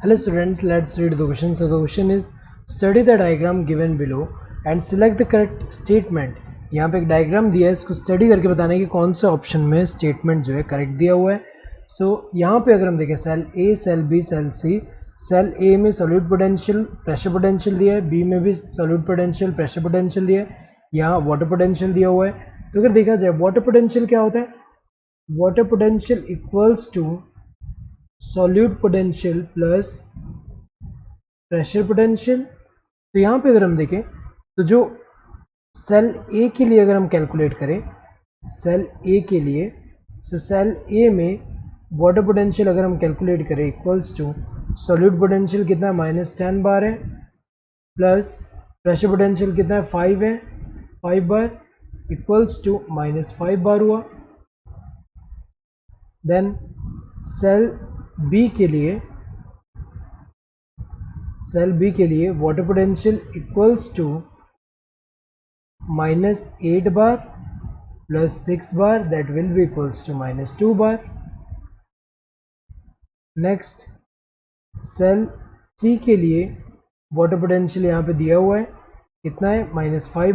Hello students, let's read the question. So the question is study the diagram given below and select the correct statement. यहाँ पे एक diagram दिया है, इसको study करके बताना है कि कौन से ऑप्शन में स्टेटमेंट जो है करेक्ट दिया हुआ है. सो यहाँ पे अगर हम देखें सेल ए, सेल बी, सेल सी, सेल ए में सॉल्यूट पोटेंशियल प्रेशर पोटेंशियल दिया है, बी में भी सॉल्यूट पोटेंशियल प्रेशर पोटेंशियल दिया है, यहाँ वाटर पोटेंशियल दिया हुआ है. तो अगर देखा जाए वाटर पोटेंशियल क्या होता है, water potential equals to solute potential plus pressure potential. तो यहाँ पे अगर हम देखें तो जो सेल ए के लिए अगर हम कैलकुलेट करें सेल ए के लिए, सो सेल ए में वाटर पोटेंशियल अगर हम कैलकुलेट करें इक्वल्स टू सॉल्यूट पोटेंशियल कितना है -10 बार है, प्लस प्रेशर पोटेंशियल कितना है 5 है, 5 बार इक्वल्स टू -5 बार हुआ. देन सेल बी के लिए water potential equals to -8 bar plus 6 bar, that will be equals to -2 bar. Next cell C के लिए वाटर पोटेंशियल यहाँ पे दिया हुआ है कितना है -5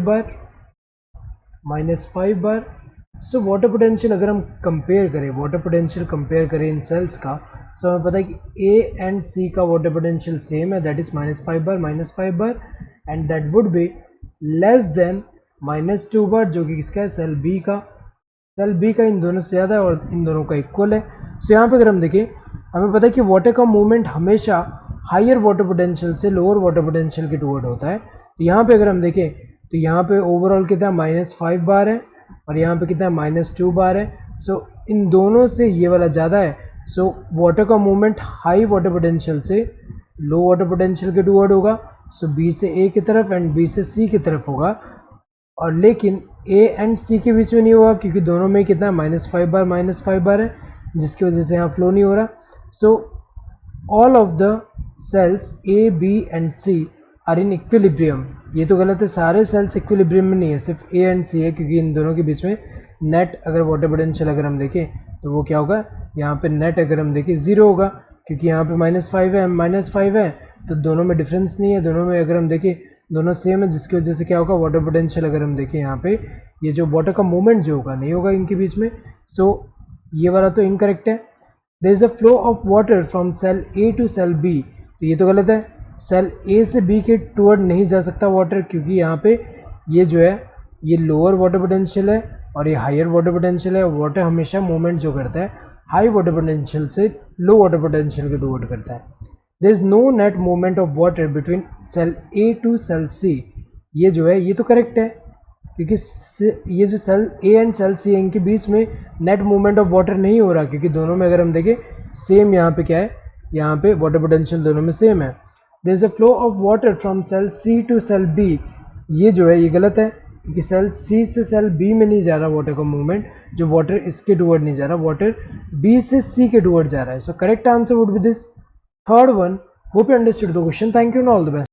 बार. सो वाटर पोटेंशियल अगर हम वाटर पोटेंशियल कंपेयर करें इन सेल्स का, सो हमें पता है कि ए एंड सी का वाटर पोटेंशियल सेम है, that is -5 bar and that would be less than -2 बार, जो कि किसका है सेल बी का इन दोनों से ज़्यादा है और इन दोनों का इक्वल है. सो यहाँ पे अगर हम देखें हमें पता है कि वाटर का मूवमेंट हमेशा हायर वाटर पोटेंशियल से लोअर वाटर पोटेंशियल के टुवर्ड होता है. तो यहाँ पे अगर हम देखें तो यहाँ पे ओवरऑल कितना -5 बार है और यहाँ पे कितना -2 बार है. सो इन दोनों से ये वाला ज़्यादा है. सो वाटर का मूवमेंट हाई वाटर पोटेंशियल से लो वाटर पोटेंशियल के टुवर्ड होगा. सो बी से ए की तरफ एंड बी से सी की तरफ होगा, और लेकिन ए एंड सी के बीच में नहीं होगा क्योंकि दोनों में कितना -5 बार है, जिसकी वजह से यहाँ फ्लो नहीं हो रहा. So all of the cells A B and C are in equilibrium. ये तो गलत है, सारे सेल्स इक्विलिब्रियम में नहीं है, सिर्फ ए एंड सी है, क्योंकि इन दोनों के बीच में नेट अगर वाटर पोटेंशियल अगर हम देखें तो वो क्या होगा, यहाँ पे नेट अगर हम देखें 0 होगा, क्योंकि यहाँ पे -5 है तो दोनों में डिफरेंस नहीं है. दोनों में अगर हम देखें दोनों सेम है, जिसकी वजह से क्या होगा वाटर पोटेंशियल अगर हम देखें यहाँ पे ये जो वाटर का मूवमेंट जो होगा नहीं होगा इनके बीच में. सो ये वाला तो इनकरेक्ट है. There is a flow of water from cell A to cell B. तो ये तो गलत है, सेल ए से बी के टुवर्ड नहीं जा सकता वाटर, क्योंकि यहाँ पे ये जो है ये लोअर वाटर पोटेंशियल है और ये हायर वाटर पोटेंशियल है. वाटर हमेशा मूवमेंट जो करता है हाई वाटर पोटेंशियल से लो वाटर पोटेंशियल के टुवर्ड करता है. There is no net movement of water between cell A to cell C. ये जो है ये तो करेक्ट है, क्योंकि ये जो सेल ए एंड सेल सी है इनके बीच में नेट मूवमेंट ऑफ वाटर नहीं हो रहा, क्योंकि दोनों में अगर हम देखें सेम यहाँ पे क्या है, यहाँ पे वाटर पोटेंशियल दोनों में सेम है. There is a flow of water from cell C to cell B. ये जो है ये गलत है, क्योंकि सेल सी से सेल बी में नहीं जा रहा वाटर का मूवमेंट, जो वाटर इसके टुवर्ड नहीं जा रहा, वाटर बी से सी के टुवर्ड जा रहा है. So correct answer would be this third one. Hope you understood the question. Thank you and all the best.